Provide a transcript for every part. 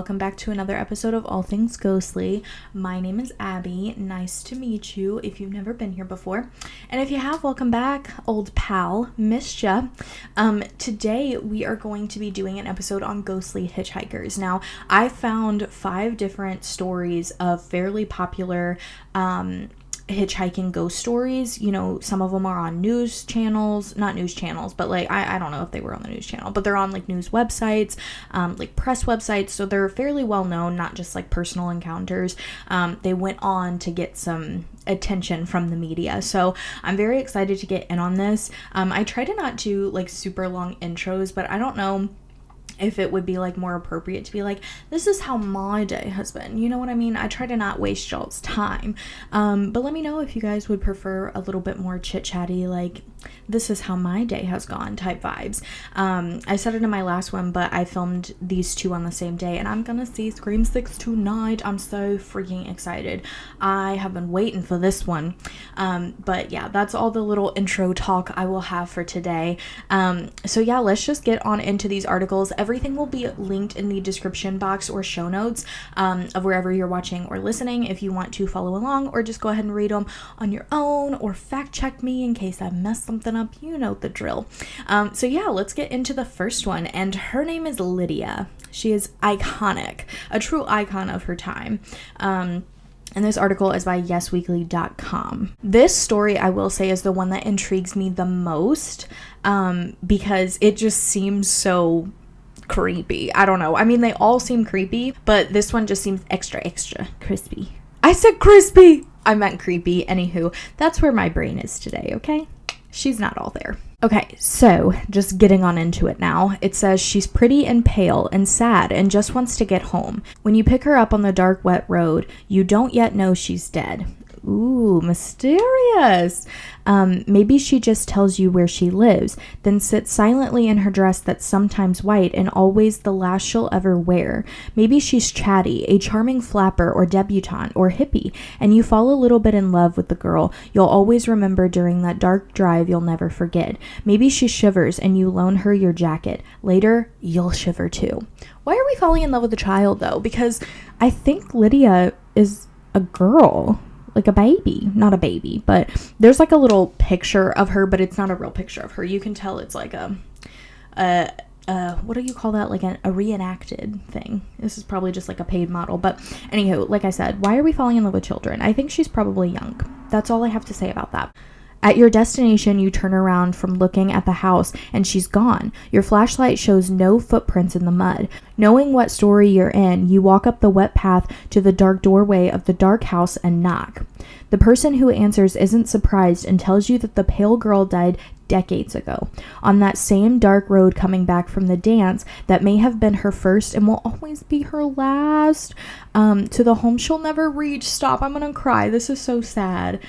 welcome back to another episode of All Things Ghostly. My name is Abbie. Nice to meet you if you've never been here before. And if you have, welcome back, old pal. Missed ya. Today we are going to be doing an episode on ghostly hitchhikers. Now, I found 5 different stories of fairly popular hitchhiking ghost stories. You know, some of them are on news channels, not news channels, but like I don't know if they were on the news channel, but they're on like news websites, like press websites, so they're fairly well known, not just like personal encounters. They went on to get some attention from the media, so I'm very excited to get in on this. I try to not do like super long intros, but I don't know if it would be like more appropriate to be like, this is how my day has been, you know what I mean? I try to not waste y'all's time, but let me know if you guys would prefer a little bit more chit chatty, like this is how my day has gone type vibes. I said it in my last one, but I filmed these 2 on the same day, and I'm gonna see Scream 6 tonight. I'm so freaking excited. I have been waiting for this one. But yeah, that's all the little intro talk I will have for today. So yeah, let's just get on into these articles. Everything will be linked in the description box or show notes of wherever you're watching or listening if you want to follow along, or just go ahead and read them on your own, or fact check me in case I messed something up. You know the drill. So yeah, let's get into the first one, and her name is Lydia. She is iconic, a true icon of her time. And this article is by yesweekly.com. This story, I will say, is the one that intrigues me the most, because it just seems so creepy. I don't know. I mean, they all seem creepy, but this one just seems extra crispy. I said crispy! I meant creepy. Anywho, that's where my brain is today, okay? She's not all there. Okay, so just getting on into it now. It says she's pretty and pale and sad and just wants to get home. When you pick her up on the dark, wet road, you don't yet know she's dead. Ooh, mysterious. Maybe she just tells you where she lives, then sits silently in her dress that's sometimes white and always the last she'll ever wear. Maybe she's chatty, a charming flapper or debutante or hippie, and you fall a little bit in love with the girl you'll always remember during that dark drive you'll never forget. Maybe she shivers and you loan her your jacket. Later, you'll shiver too. Why are we falling in love with a child though? Because I think Lydia is a girl. Like a baby, not a baby, but there's like a little picture of her, but it's not a real picture of her. You can tell it's like a what do you call that? Like a reenacted thing. This is probably just like a paid model, but anywho, like I said, why are we falling in love with children? I think she's probably young. That's all I have to say about that. At your destination, you turn around from looking at the house and she's gone. Your flashlight shows no footprints in the mud. Knowing what story you're in, you walk up the wet path to the dark doorway of the dark house and knock. The person who answers isn't surprised and tells you that the pale girl died decades ago, on that same dark road coming back from the dance that may have been her first and will always be her last, to the home she'll never reach. Stop, I'm gonna cry. This is so sad.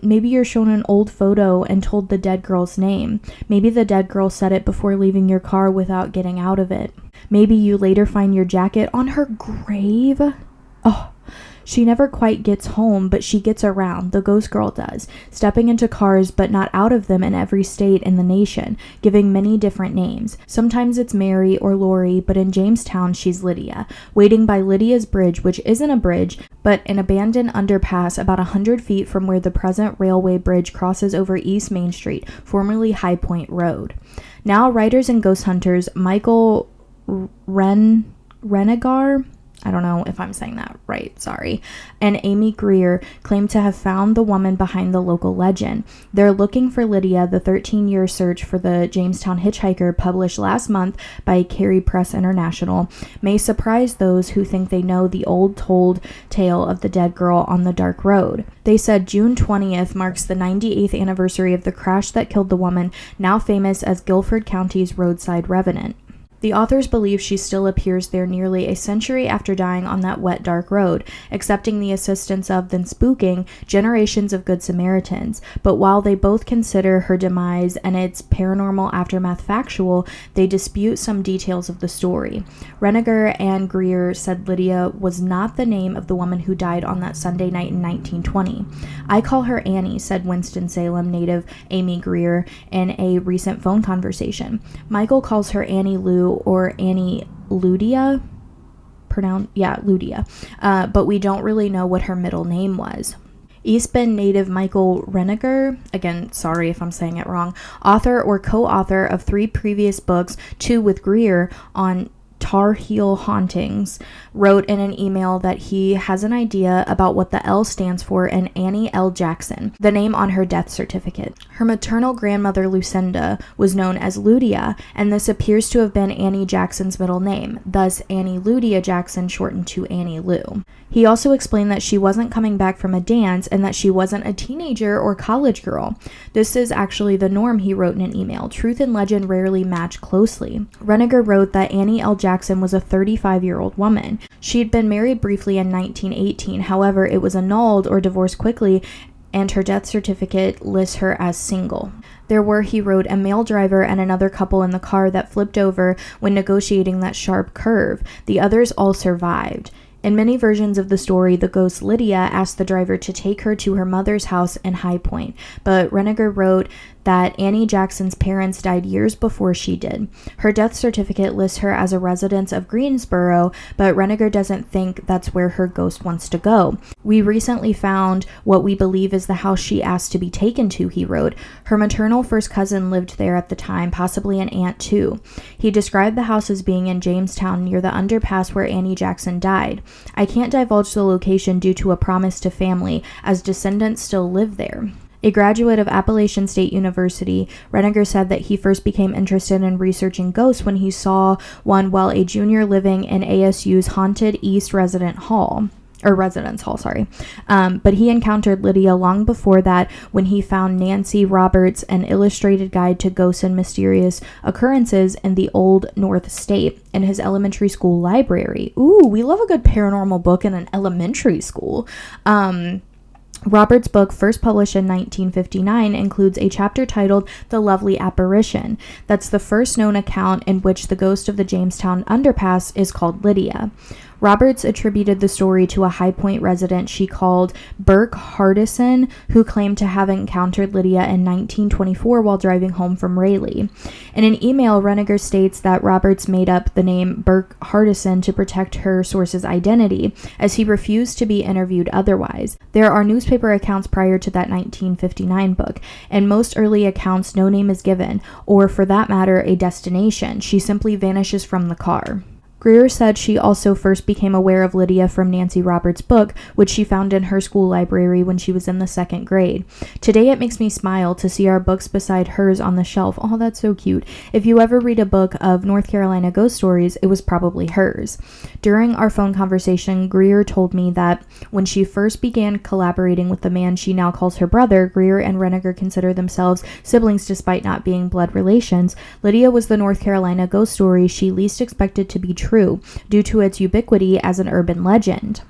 Maybe you're shown an old photo and told the dead girl's name. Maybe the dead girl said it before leaving your car without getting out of it. Maybe you later find your jacket on her grave. Oh, she never quite gets home, but she gets around, the ghost girl does, stepping into cars but not out of them in every state in the nation, giving many different names. Sometimes it's Mary or Lori, but in Jamestown she's Lydia, waiting by Lydia's Bridge, which isn't a bridge, but an abandoned underpass about 100 feet from where the present railway bridge crosses over East Main Street, formerly High Point Road. Now writers and ghost hunters Michael Renegar, I don't know if I'm saying that right, sorry, and Amy Greer claim to have found the woman behind the local legend. They're looking for Lydia. The 13-year search for the Jamestown hitchhiker, published last month by Carey Press International, may surprise those who think they know the old told tale of the dead girl on the dark road. They said June 20th marks the 98th anniversary of the crash that killed the woman, now famous as Guilford County's roadside revenant. The authors believe she still appears there nearly a century after dying on that wet, dark road, accepting the assistance of, then spooking, generations of Good Samaritans. But while they both consider her demise and its paranormal aftermath factual, they dispute some details of the story. Renegar and Greer said Lydia was not the name of the woman who died on that Sunday night in 1920. I call her Annie, said Winston-Salem native Amy Greer in a recent phone conversation. Michael calls her Annie Lou or Annie Ludia. Ludia. But we don't really know what her middle name was. East Bend native Michael Reniger, again, sorry if I'm saying it wrong, author or co-author of 3 previous books, 2 with Greer on Tar Heel hauntings, wrote in an email that he has an idea about what the L stands for in Annie L. Jackson, the name on her death certificate. Her maternal grandmother Lucinda was known as Ludia, and this appears to have been Annie Jackson's middle name, thus Annie Ludia Jackson shortened to Annie Lou. He also explained that she wasn't coming back from a dance and that she wasn't a teenager or college girl. This is actually the norm, he wrote in an email. Truth and legend rarely match closely. Reniger wrote that Annie L. Jackson was a 35-year-old woman. She had been married briefly in 1918, however, it was annulled or divorced quickly, and her death certificate lists her as single. There were, he wrote, a male driver and another couple in the car that flipped over when negotiating that sharp curve. The others all survived. In many versions of the story, the ghost Lydia asked the driver to take her to her mother's house in High Point, but Reniger wrote that Annie Jackson's parents died years before she did. Her death certificate lists her as a resident of Greensboro, but Reniger doesn't think that's where her ghost wants to go. We recently found what we believe is the house she asked to be taken to, he wrote. Her maternal first cousin lived there at the time, possibly an aunt too. He described the house as being in Jamestown near the underpass where Annie Jackson died. I can't divulge the location due to a promise to family, as descendants still live there. A graduate of Appalachian State University, Reniger said that he first became interested in researching ghosts when he saw one while a junior living in ASU's Haunted East Residence Hall. But he encountered Lydia long before that when he found Nancy Roberts' An Illustrated Guide to Ghosts and Mysterious Occurrences in the Old North State in his elementary school library. Ooh, we love a good paranormal book in an elementary school. Roberts' book, first published in 1959, includes a chapter titled The Lovely Apparition. That's the first known account in which the ghost of the Jamestown underpass is called Lydia. Roberts attributed the story to a High Point resident she called Burke Hardison, who claimed to have encountered Lydia in 1924 while driving home from Raleigh. In an email, Reniger states that Roberts made up the name Burke Hardison to protect her source's identity, as he refused to be interviewed otherwise. There are newspaper accounts prior to that 1959 book. In most early accounts, no name is given, or for that matter, a destination. She simply vanishes from the car. Greer said she also first became aware of Lydia from Nancy Roberts' book, which she found in her school library when she was in the 2nd grade. Today it makes me smile to see our books beside hers on the shelf. Oh, that's so cute. If you ever read a book of North Carolina ghost stories, it was probably hers. During our phone conversation, Greer told me that when she first began collaborating with the man she now calls her brother, Greer and Reniger consider themselves siblings despite not being blood relations. Lydia was the North Carolina ghost story she least expected to be true due to its ubiquity as an urban legend.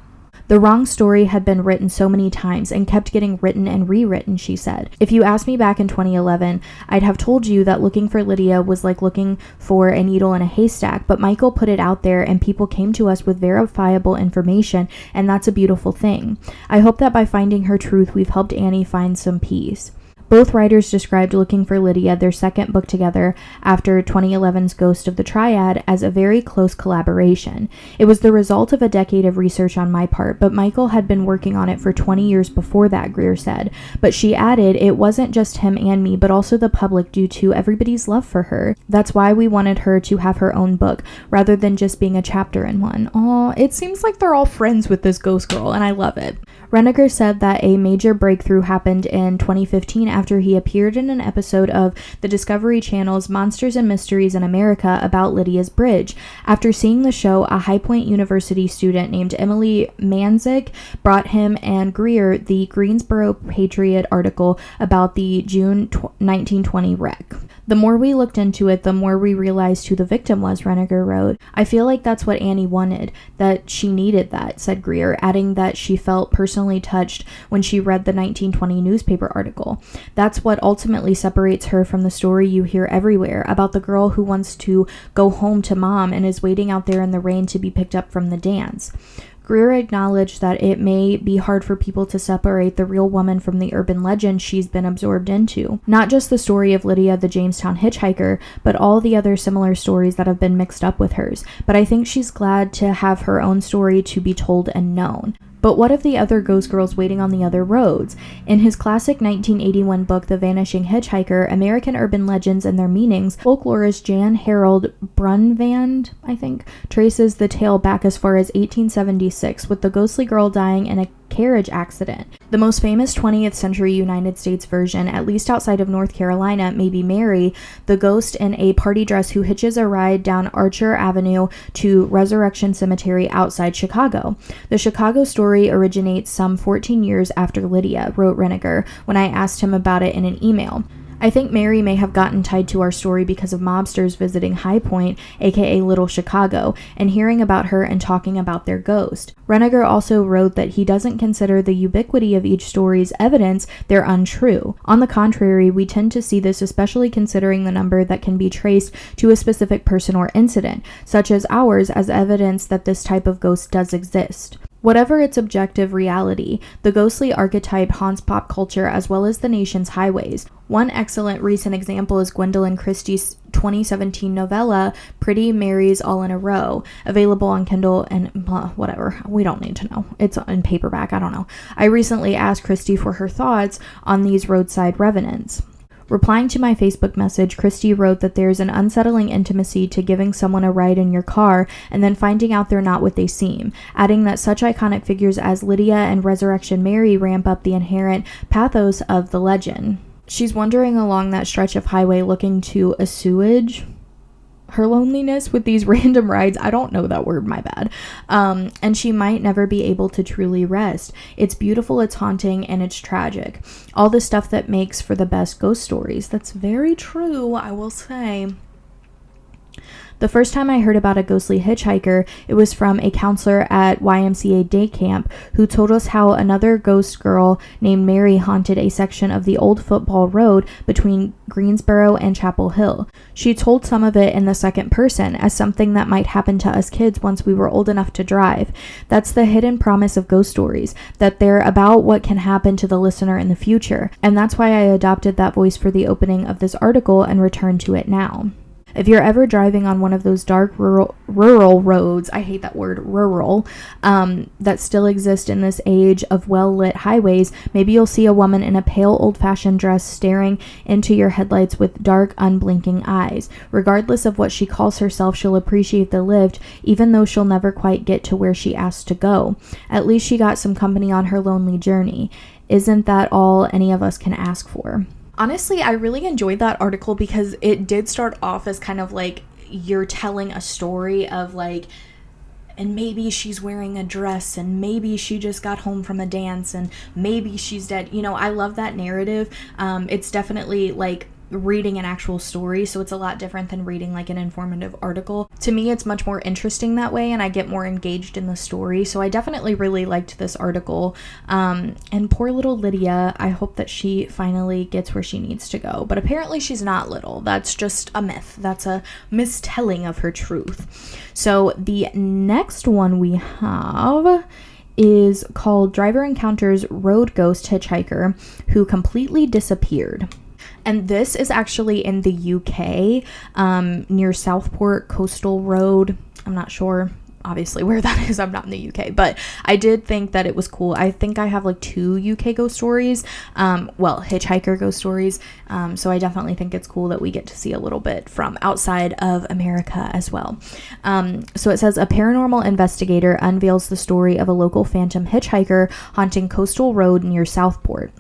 The wrong story had been written so many times and kept getting written and rewritten, she said. If you asked me back in 2011, I'd have told you that looking for Lydia was like looking for a needle in a haystack, but Michael put it out there and people came to us with verifiable information, and that's a beautiful thing. I hope that by finding her truth, we've helped Annie find some peace. Both writers described Looking for Lydia, their second book together after 2011's Ghost of the Triad, as a very close collaboration. It was the result of a decade of research on my part, but Michael had been working on it for 20 years before that, Greer said. But she added, it wasn't just him and me, but also the public due to everybody's love for her. That's why we wanted her to have her own book, rather than just being a chapter in one. Aw, it seems like they're all friends with this ghost girl, and I love it. Reniger said that a major breakthrough happened in 2015 after he appeared in an episode of the Discovery Channel's Monsters and Mysteries in America about Lydia's Bridge. After seeing the show, a High Point University student named Emily Manzik brought him and Greer the Greensboro Patriot article about the June 1920 wreck. The more we looked into it, the more we realized who the victim was, Reniger wrote. I feel like that's what Annie wanted, that she needed that, said Greer, adding that she felt personally touched when she read the 1920 newspaper article. That's what ultimately separates her from the story you hear everywhere about the girl who wants to go home to mom and is waiting out there in the rain to be picked up from the dance. Greer acknowledged that it may be hard for people to separate the real woman from the urban legend she's been absorbed into. Not just the story of Lydia the Jamestown hitchhiker, but all the other similar stories that have been mixed up with hers. But I think she's glad to have her own story to be told and known. But what of the other ghost girls waiting on the other roads? In his classic 1981 book, The Vanishing Hitchhiker, American Urban Legends and Their Meanings, folklorist Jan Harold Brunvand, I think, traces the tale back as far as 1876, with the ghostly girl dying in a carriage accident. The most famous 20th century United States version, at least outside of North Carolina, may be Mary, the ghost in a party dress who hitches a ride down Archer Avenue to Resurrection Cemetery outside Chicago. The Chicago story originates some 14 years after Lydia, wrote Reniger when I asked him about it in an email. I think Mary may have gotten tied to our story because of mobsters visiting High Point, aka Little Chicago, and hearing about her and talking about their ghost. Reniger also wrote that he doesn't consider the ubiquity of each story's evidence they're untrue. On the contrary, we tend to see this, especially considering the number that can be traced to a specific person or incident, such as ours, as evidence that this type of ghost does exist. Whatever its objective reality, the ghostly archetype haunts pop culture as well as the nation's highways. One excellent recent example is Gwendolyn Christie's 2017 novella, Pretty Marys All in a Row, available on Kindle and whatever. We don't need to know. It's in paperback. I don't know. I recently asked Christie for her thoughts on these roadside revenants. Replying to my Facebook message, Christy wrote that there's an unsettling intimacy to giving someone a ride in your car and then finding out they're not what they seem, adding that such iconic figures as Lydia and Resurrection Mary ramp up the inherent pathos of the legend. She's wandering along that stretch of highway looking to assuage her loneliness with these random rides. I don't know that word, my bad. And she might never be able to truly rest. It's beautiful, it's haunting, and it's tragic. All the stuff that makes for the best ghost stories. That's very true, I will say. The first time I heard about a ghostly hitchhiker, it was from a counselor at YMCA day camp who told us how another ghost girl named Mary haunted a section of the old football road between Greensboro and Chapel Hill. She told some of it in the second person as something that might happen to us kids once we were old enough to drive. That's the hidden promise of ghost stories, that they're about what can happen to the listener in the future. And that's why I adopted that voice for the opening of this article and returned to it now. If you're ever driving on one of those dark rural roads, I hate that word, rural, that still exist in this age of well-lit highways, maybe you'll see a woman in a pale old-fashioned dress staring into your headlights with dark, unblinking eyes. Regardless of what she calls herself, she'll appreciate the lift, even though she'll never quite get to where she asked to go. At least she got some company on her lonely journey. Isn't that all any of us can ask for? Honestly, I really enjoyed that article because it did start off as kind of like you're telling a story of like, and maybe she's wearing a dress and maybe she just got home from a dance and maybe she's dead. You know, I love that narrative. It's definitely like reading an actual story, so it's a lot different than reading like an informative article. To me, it's much more interesting that way and I get more engaged in the story, so I definitely really liked this article. And poor little Lydia, I hope that she finally gets where she needs to go, but apparently she's not little. That's just a myth. That's a mistelling of her truth. So the next one we have is called Driver Encounters Road Ghost Hitchhiker Who Completely Disappeared. And this is actually in the UK, near Southport Coastal Road. I'm not sure, obviously, where that is. I'm not in the UK, but I did think that it was cool. I think I have like 2 UK ghost stories, hitchhiker ghost stories. So I definitely think it's cool that we get to see a little bit from outside of America as well. So it says, a paranormal investigator unveils the story of a local phantom hitchhiker haunting Coastal Road near Southport.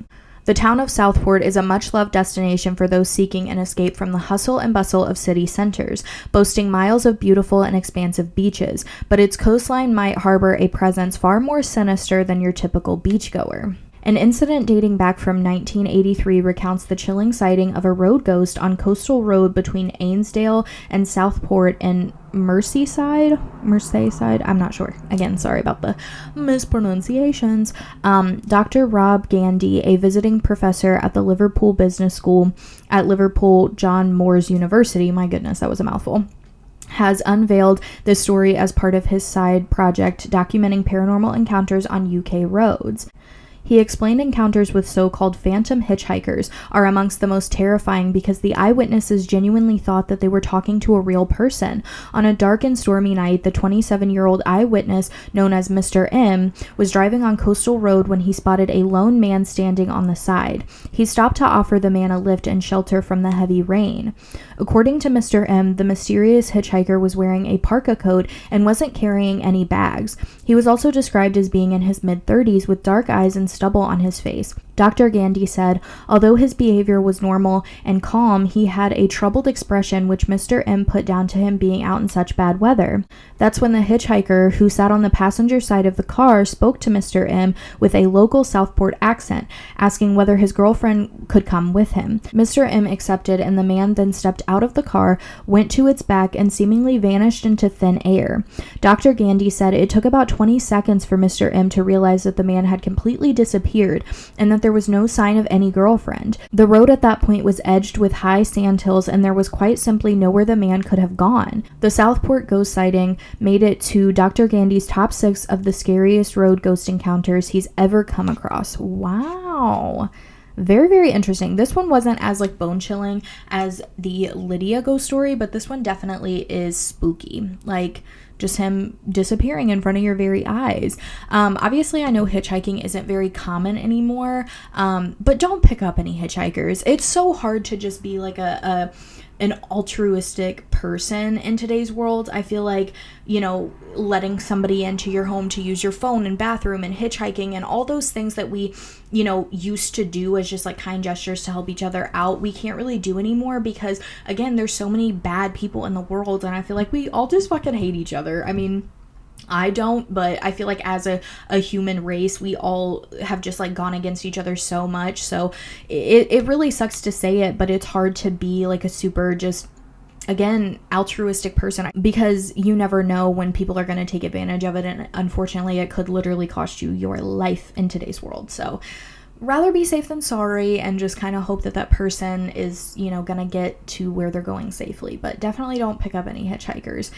The town of Southport is a much-loved destination for those seeking an escape from the hustle and bustle of city centers, boasting miles of beautiful and expansive beaches, but its coastline might harbor a presence far more sinister than your typical beachgoer. An incident dating back from 1983 recounts the chilling sighting of a road ghost on Coastal Road between Ainsdale and Southport in Merseyside, I'm not sure. Again, sorry about the mispronunciations. Dr. Rob Gandy, a visiting professor at the Liverpool Business School at Liverpool John Moores University, my goodness, that was a mouthful, has unveiled this story as part of his side project documenting paranormal encounters on UK roads. He explained encounters with so-called phantom hitchhikers are amongst the most terrifying because the eyewitnesses genuinely thought that they were talking to a real person. On a dark and stormy night, the 27-year-old eyewitness, known as Mr. M, was driving on Coastal Road when he spotted a lone man standing on the side. He stopped to offer the man a lift and shelter from the heavy rain. According to Mr. M, the mysterious hitchhiker was wearing a parka coat and wasn't carrying any bags. He was also described as being in his mid-30s with dark eyes and stubble on his face. Dr. Gandy said, although his behavior was normal and calm, he had a troubled expression which Mr. M put down to him being out in such bad weather. That's when the hitchhiker, who sat on the passenger side of the car, spoke to Mr. M with a local Southport accent, asking whether his girlfriend could come with him. Mr. M accepted, and the man then stepped out of the car, went to its back, and seemingly vanished into thin air. Dr. Gandy said it took about 20 seconds for Mr. M to realize that the man had completely disappeared and that there was no sign of any girlfriend. The road at that point was edged with high sand hills, and there was quite simply nowhere the man could have gone. The Southport ghost sighting made it to Dr. Gandy's top 6 of the scariest road ghost encounters he's ever come across. Wow. Very, very interesting. This one wasn't as like bone chilling as the Lydia ghost story, but this one definitely is spooky. Like, just him disappearing in front of your very eyes. Obviously, I know hitchhiking isn't very common anymore, but don't pick up any hitchhikers. It's so hard to just be like an altruistic person in today's world. I feel like, you know, letting somebody into your home to use your phone and bathroom and hitchhiking and all those things that we, you know, used to do as just like kind gestures to help each other out, we can't really do anymore because, again, there's so many bad people in the world, and I feel like we all just fucking hate each other. I mean, I don't, but I feel like as a human race, we all have just like gone against each other so much. So it really sucks to say it, but it's hard to be like a super just, again, altruistic person, because you never know when people are going to take advantage of it. And unfortunately, it could literally cost you your life in today's world. So rather be safe than sorry, and just kind of hope that that person is, you know, going to get to where they're going safely. But definitely don't pick up any hitchhikers,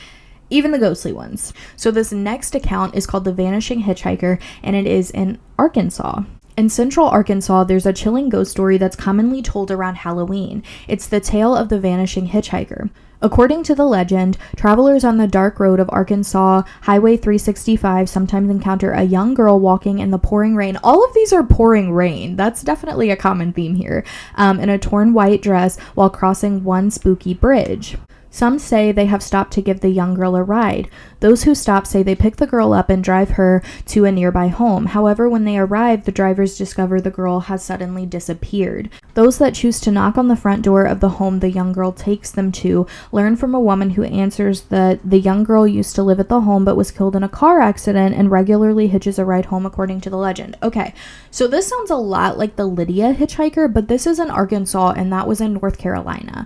even the ghostly ones. So this next account is called The Vanishing Hitchhiker, and it is in Arkansas. In central Arkansas, there's a chilling ghost story that's commonly told around Halloween. It's the tale of the vanishing hitchhiker. According to the legend, travelers on the dark road of Arkansas Highway 365 sometimes encounter a young girl walking in the pouring rain. All of these are pouring rain. That's definitely a common theme here. In a torn white dress while crossing one spooky bridge. Some say they have stopped to give the young girl a ride. Those who stop say they pick the girl up and drive her to a nearby home. However, when they arrive, the drivers discover the girl has suddenly disappeared. Those that choose to knock on the front door of the home the young girl takes them to learn from a woman who answers that the young girl used to live at the home but was killed in a car accident and regularly hitches a ride home, according to the legend. Okay, so this sounds a lot like the Lydia hitchhiker, but this is in Arkansas and that was in North Carolina.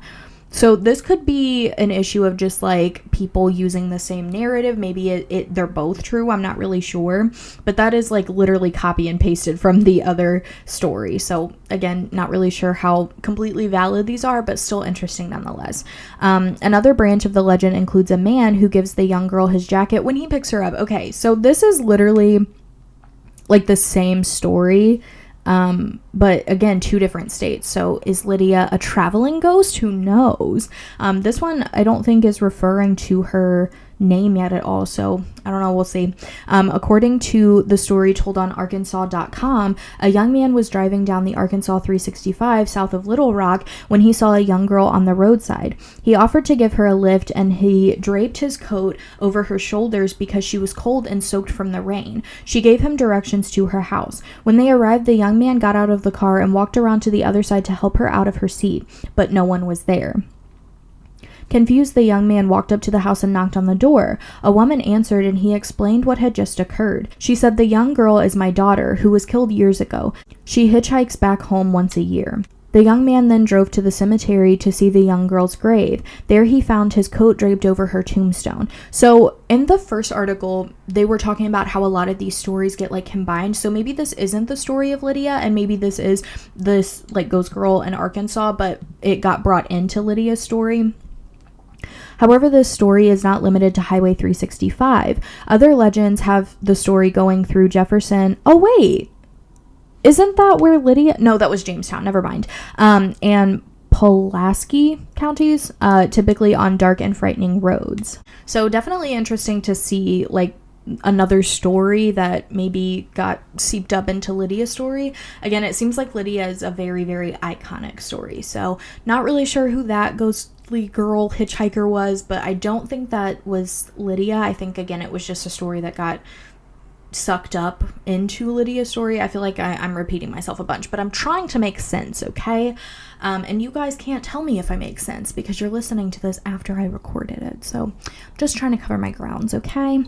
So this could be an issue of just like people using the same narrative. Maybe they're both true. I'm not really sure. But that is like literally copy and pasted from the other story. So again, not really sure how completely valid these are, but still interesting nonetheless. Another branch of the legend includes a man who gives the young girl his jacket when he picks her up. Okay, so this is literally like the same story. But again, 2 different states. So is Lydia a traveling ghost? Who knows? This one I don't think is referring to her name yet at all, so I don't know, we'll see. According to the story told on Arkansas.com, a young man was driving down the Arkansas 365 south of Little Rock when he saw a young girl on the roadside. He offered to give her a lift, and he draped his coat over her shoulders because she was cold and soaked from the rain. She gave him directions to her house. When they arrived, the young man got out of the car and walked around to the other side to help her out of her seat, but no one was there. Confused, the young man walked up to the house and knocked on the door. A woman answered, and he explained what had just occurred. She said, "The young girl is my daughter, who was killed years ago. She hitchhikes back home once a year." The young man then drove to the cemetery to see the young girl's grave. There he found his coat draped over her tombstone. So in the first article, they were talking about how a lot of these stories get like combined. So maybe this isn't the story of Lydia, and maybe this is this like ghost girl in Arkansas, but it got brought into Lydia's story. However, this story is not limited to Highway 365. Other legends have the story going through Jefferson. Oh, wait. Isn't that where Lydia? No, that was Jamestown. Never mind. And Pulaski counties, typically on dark and frightening roads. So definitely interesting to see, like, another story that maybe got seeped up into Lydia's story. Again, it seems like Lydia is a very, very iconic story. So not really sure who that ghostly girl hitchhiker was, but I don't think that was Lydia. I think, again, it was just a story that got sucked up into Lydia's story. I feel like I'm repeating myself a bunch, but I'm trying to make sense, okay? And you guys can't tell me if I make sense because you're listening to this after I recorded it. So I'm just trying to cover my grounds, okay?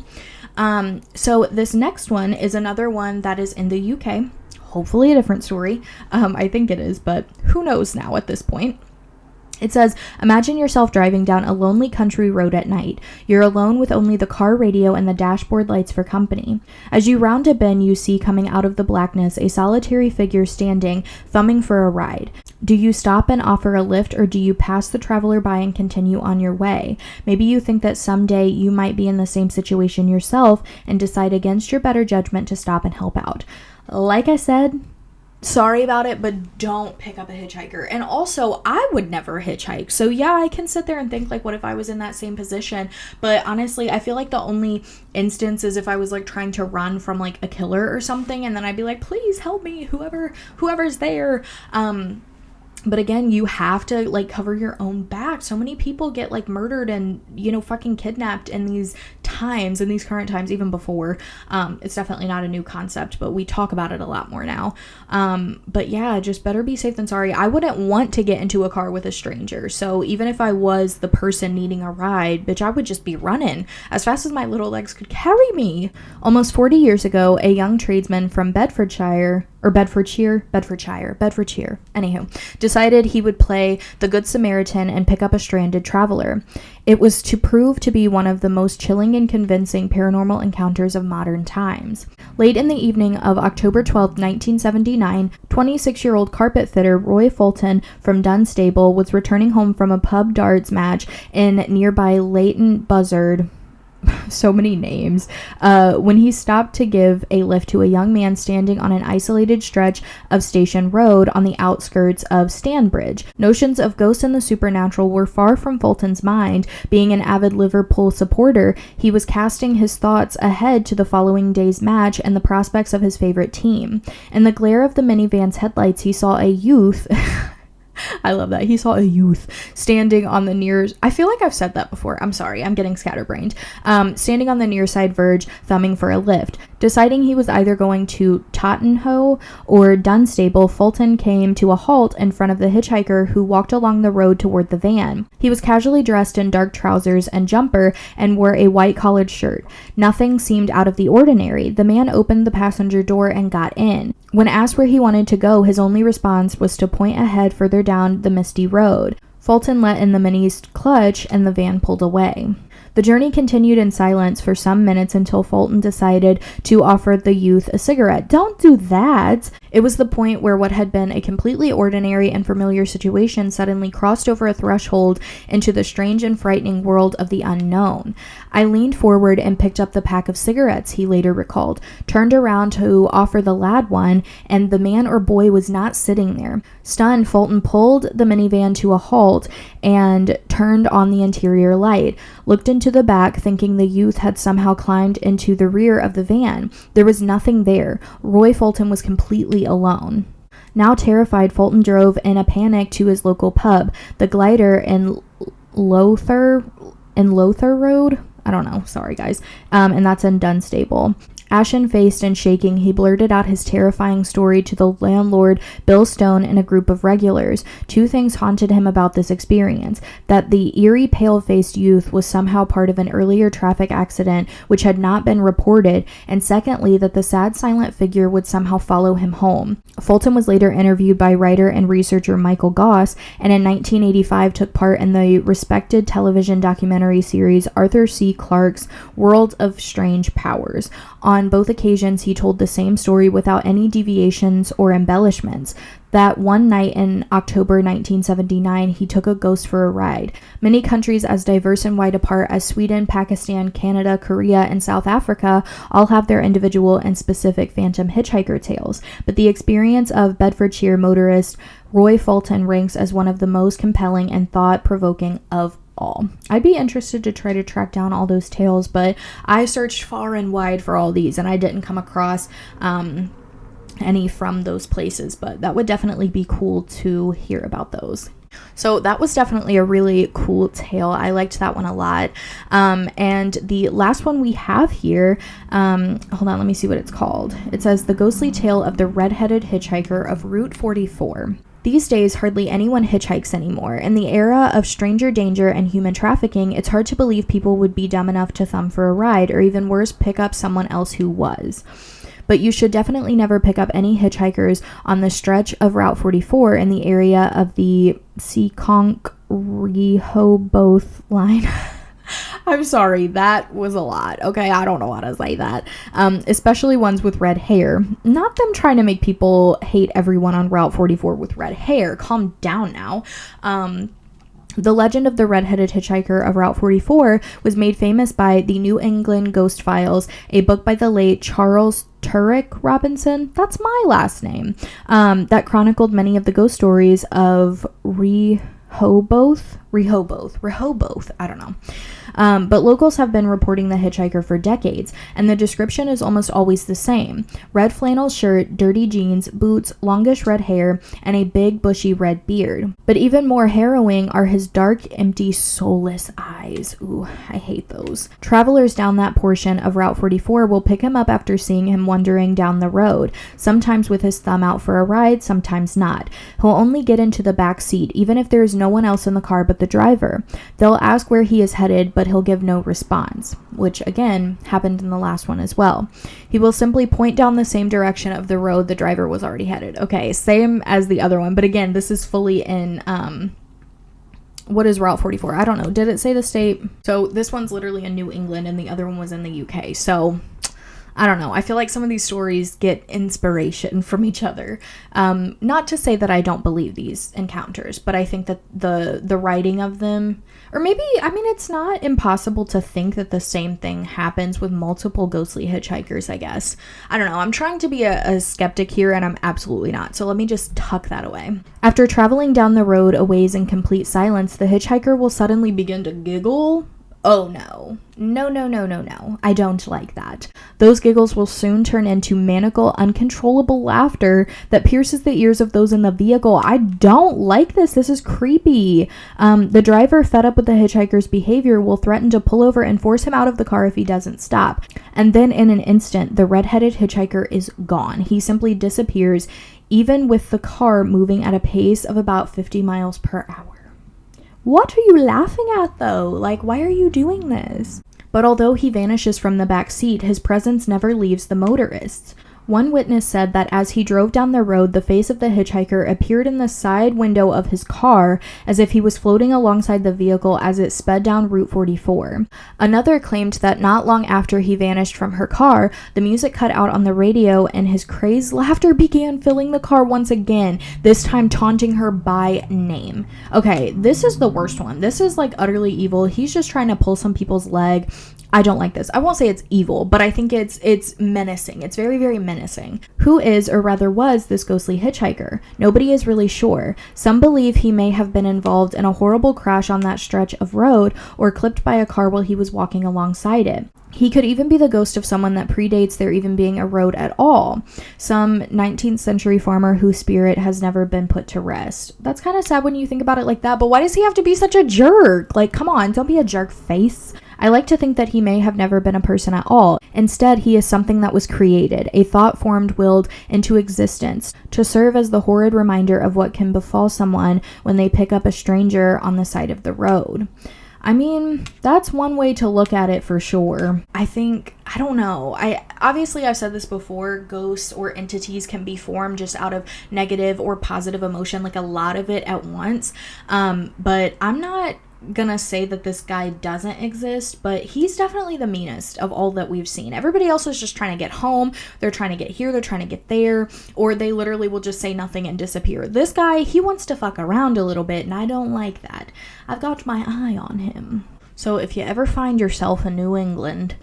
So this next one is another one that is in the UK. Hopefully a different story. I think it is, but who knows now at this point. It says, imagine yourself driving down a lonely country road at night. You're alone with only the car radio and the dashboard lights for company. As you round a bend, you see coming out of the blackness a solitary figure standing, thumbing for a ride. Do you stop and offer a lift, or do you pass the traveler by and continue on your way? Maybe you think that someday you might be in the same situation yourself and decide against your better judgment to stop and help out. Like I said, sorry about it, but don't pick up a hitchhiker. And also, I would never hitchhike. So yeah, I can sit there and think, like, what if I was in that same position? But honestly, I feel like the only instance is if I was, like, trying to run from, like, a killer or something, and then I'd be like, please help me, whoever's there. But again, you have to, like, cover your own back. So many people get, like, murdered and, you know, fucking kidnapped in these times, in these current times, even before. It's definitely not a new concept, but we talk about it a lot more now. But yeah, just better be safe than sorry. I wouldn't want to get into a car with a stranger. So even if I was the person needing a ride, bitch, I would just be running as fast as my little legs could carry me. Almost 40 years ago, a young tradesman from Bedfordshire, anywho, decided he would play the Good Samaritan and pick up a stranded traveler. It was to prove to be one of the most chilling and convincing paranormal encounters of modern times. Late in the evening of October 12, 1979, 26-year-old carpet fitter Roy Fulton from Dunstable was returning home from a pub darts match in nearby Leighton Buzzard. So many names, when he stopped to give a lift to a young man standing on an isolated stretch of Station Road on the outskirts of Stanbridge. Notions of ghosts and the supernatural were far from Fulton's mind. Being an avid Liverpool supporter, he was casting his thoughts ahead to the following day's match and the prospects of his favorite team. In the glare of the minivan's headlights, he saw a youth... I love that. He saw a youth standing on the near... I feel like I've said that before. I'm sorry. I'm getting scatterbrained. Standing on the near side verge, thumbing for a lift. Deciding he was either going to Tottenham or Dunstable, Fulton came to a halt in front of the hitchhiker who walked along the road toward the van. He was casually dressed in dark trousers and jumper and wore a white collared shirt. Nothing seemed out of the ordinary. The man opened the passenger door and got in. When asked where he wanted to go, his only response was to point ahead further down the misty road. Fulton let in the Mini's clutch and the van pulled away. The journey continued in silence for some minutes until Fulton decided to offer the youth a cigarette. Don't do that! It was the point where what had been a completely ordinary and familiar situation suddenly crossed over a threshold into the strange and frightening world of the unknown. I leaned forward and picked up the pack of cigarettes, he later recalled, turned around to offer the lad one, and the man or boy was not sitting there. Stunned, Fulton pulled the minivan to a halt and turned on the interior light, looked into the back, thinking the youth had somehow climbed into the rear of the van. There was nothing there. Roy Fulton was completely alone. Now terrified, Fulton drove in a panic to his local pub, the Glider in Lowther Road. I don't know. Sorry, guys. And that's in Dunstable. Ashen-faced and shaking, he blurted out his terrifying story to the landlord, Bill Stone, and a group of regulars. Two things haunted him about this experience: that the eerie, pale-faced youth was somehow part of an earlier traffic accident which had not been reported, and secondly, that the sad, silent figure would somehow follow him home. Fulton was later interviewed by writer and researcher Michael Goss, and in 1985 took part in the respected television documentary series Arthur C. Clarke's World of Strange Powers. On On both occasions, he told the same story without any deviations or embellishments. That one night in October 1979, he took a ghost for a ride. Many countries as diverse and wide apart as Sweden, Pakistan, Canada, Korea, and South Africa all have their individual and specific phantom hitchhiker tales, but the experience of Bedfordshire motorist Roy Fulton ranks as one of the most compelling and thought-provoking of all. I'd be interested to try to track down all those tales, but I searched far and wide for all these, and I didn't come across any from those places, but that would definitely be cool to hear about those. So that was definitely a really cool tale. I liked that one a lot. And the last one we have here, hold on, let me see what it's called. It says The Ghostly Tale of the Red-Headed Hitchhiker of Route 44. These days, hardly anyone hitchhikes anymore. In the era of stranger danger and human trafficking, it's hard to believe people would be dumb enough to thumb for a ride, or even worse, pick up someone else who was. But you should definitely never pick up any hitchhikers on the stretch of Route 44 in the area of the Seekonk-Rehoboth line. I'm sorry, that was a lot. Okay, I don't know how to say that. Especially ones with red hair. Not them trying to make people hate everyone on Route 44 with red hair. Calm down now. The legend of the red-headed hitchhiker of Route 44 was made famous by the New England Ghost Files, a book by the late Charles Turek Robinson, that's my last name, that chronicled many of the ghost stories of Rehoboth, I don't know. But locals have been reporting the hitchhiker for decades, and the description is almost always the same. Red flannel shirt, dirty jeans, boots, longish red hair, and a big bushy red beard. But even more harrowing are his dark, empty, soulless eyes. Ooh, I hate those. Travelers down that portion of Route 44 will pick him up after seeing him wandering down the road, sometimes with his thumb out for a ride, sometimes not. He'll only get into the back seat, even if there is no one else in the car but the driver. They'll ask where he is headed, but he'll give no response, which again happened in the last one as well. He will simply point down the same direction of the road the driver was already headed. Okay, same as the other one, but again, this is fully in what is Route 44? I don't know. Did it say the state? So this one's literally in New England and the other one was in the UK. So I don't know. I feel like some of these stories get inspiration from each other. Not to say that I don't believe these encounters, but I think that the writing of them, or maybe, I mean, it's not impossible to think that the same thing happens with multiple ghostly hitchhikers, I guess. I don't know. I'm trying to be a skeptic here, and I'm absolutely not. So let me just tuck that away. After traveling down the road a ways in complete silence, the hitchhiker will suddenly begin to giggle. Oh no. No. I don't like that. Those giggles will soon turn into maniacal, uncontrollable laughter that pierces the ears of those in the vehicle. I don't like this. This is creepy. The driver, fed up with the hitchhiker's behavior, will threaten to pull over and force him out of the car if he doesn't stop. And then in an instant, the red-headed hitchhiker is gone. He simply disappears, even with the car moving at a pace of about 50 miles per hour. What are you laughing at, though? Like, why are you doing this? But although he vanishes from the back seat, his presence never leaves the motorists. One witness said that as he drove down the road, the face of the hitchhiker appeared in the side window of his car as if he was floating alongside the vehicle as it sped down Route 44. Another claimed that not long after he vanished from her car, the music cut out on the radio and his crazed laughter began filling the car once again, this time taunting her by name. Okay, this is the worst one. This is like utterly evil. He's just trying to pull some people's leg. I don't like this. I won't say it's evil, but I think it's menacing. It's very, very menacing. Who is, or rather was, this ghostly hitchhiker? Nobody is really sure. Some believe he may have been involved in a horrible crash on that stretch of road or clipped by a car while he was walking alongside it. He could even be the ghost of someone that predates there even being a road at all. Some 19th century farmer whose spirit has never been put to rest. That's kind of sad when you think about it like that, but why does he have to be such a jerk? Like, come on, don't be a jerk face. I like to think that he may have never been a person at all. Instead, he is something that was created, a thought formed, willed into existence, to serve as the horrid reminder of what can befall someone when they pick up a stranger on the side of the road. I mean, that's one way to look at it for sure. I don't know. I've said this before, ghosts or entities can be formed just out of negative or positive emotion, like a lot of it at once. But I'm not gonna say that this guy doesn't exist, but he's definitely the meanest of all that we've seen. Everybody else is just trying to get home, they're trying to get here, they're trying to get there, or they literally will just say nothing and disappear. This guy, he wants to fuck around a little bit, and I don't like that. I've got my eye on him. So if you ever find yourself in New England,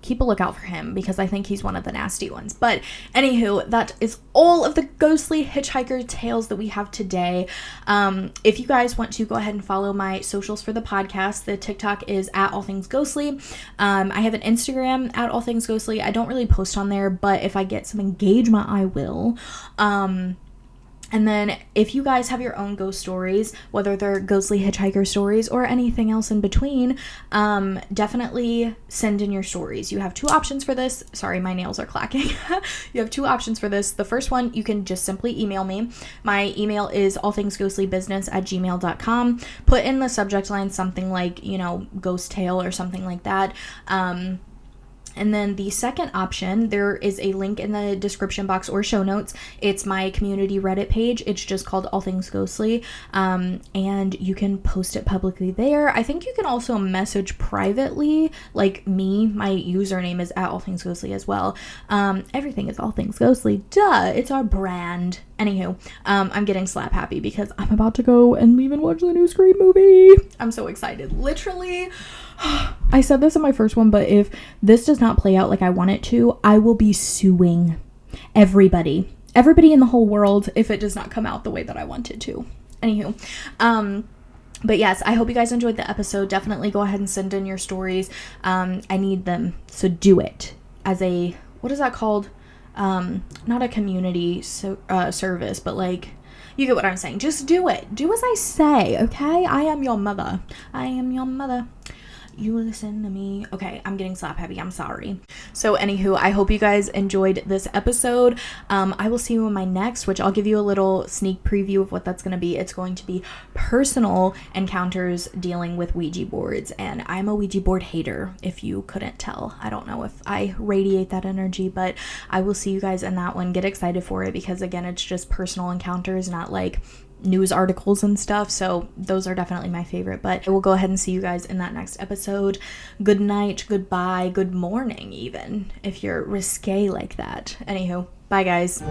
keep a lookout for him, because I think he's one of the nasty ones. But anywho, that is all of the ghostly hitchhiker tales that we have today. If you guys want to go ahead and follow my socials for the podcast, the TikTok is at allthingsghostly. I have an Instagram at allthingsghostly. I don't really post on there, but if I get some engagement, I will. And then if you guys have your own ghost stories, whether they're ghostly hitchhiker stories or anything else in between, definitely send in your stories. You have two options for this. Sorry, my nails are clacking. You have two options for this. The first one, you can just simply email me. My email is allthingsghostlybusiness@gmail.com. Put in the subject line something like, ghost tale or something like that. And then the second option, there is a link in the description box or show notes. It's my community Reddit page. It's just called All Things Ghostly. And you can post it publicly there. I think you can also message privately, like me. My username is at All Things Ghostly as well. Everything is All Things Ghostly. Duh, it's our brand. Anywho, I'm getting slap happy because I'm about to go and leave and watch the new Scream movie. I'm so excited. Literally, I said this in my first one, but if this does not play out like I want it to, I will be suing everybody in the whole world if it does not come out the way that I want it to. Anywho, but yes, I hope you guys enjoyed the episode. Definitely go ahead and send in your stories. I need them, so do it as a, what is that called? Not a community service, but like, you get what I'm saying. Just do it. Do as I say, okay? I am your mother. You listen to me. Okay, I'm getting slap happy. I'm sorry. So anywho, I hope you guys enjoyed this episode. I will see you in my next, which I'll give you a little sneak preview of what that's going to be. It's going to be personal encounters dealing with Ouija boards. And I'm a Ouija board hater, if you couldn't tell. I don't know if I radiate that energy, but I will see you guys in that one. Get excited for it because, again, it's just personal encounters, not like news articles and stuff, so those are definitely my favorite. But I will go ahead and see you guys in that next episode. Good night, goodbye, good morning, even if you're risque like that. Anywho, bye guys.